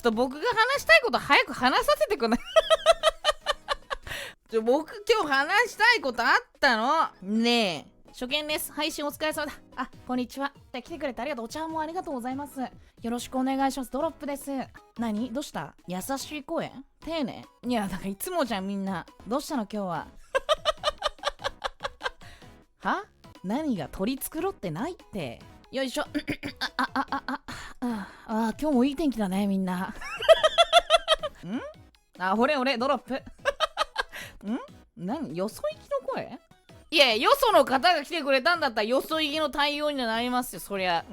と僕が話したいこと早く話させてくれ僕今日話したいことあったのねえ。初見です。配信お疲れ様だ。あ、こんにちは。来てくれてありがとう。お茶もありがとうございます。よろしくお願いします。ドロップです。何どうした？優しい声？丁寧？いや、だからいつもじゃんみんな。どうしたの今日は？は？何が取り繕ってないって。よいしょ。今日もいい天気だねみんな。俺ドロップ。何？よそ行きの声？いや、よその方が来てくれたんだったらよそ行きの対応にはなりますよ、そりゃ。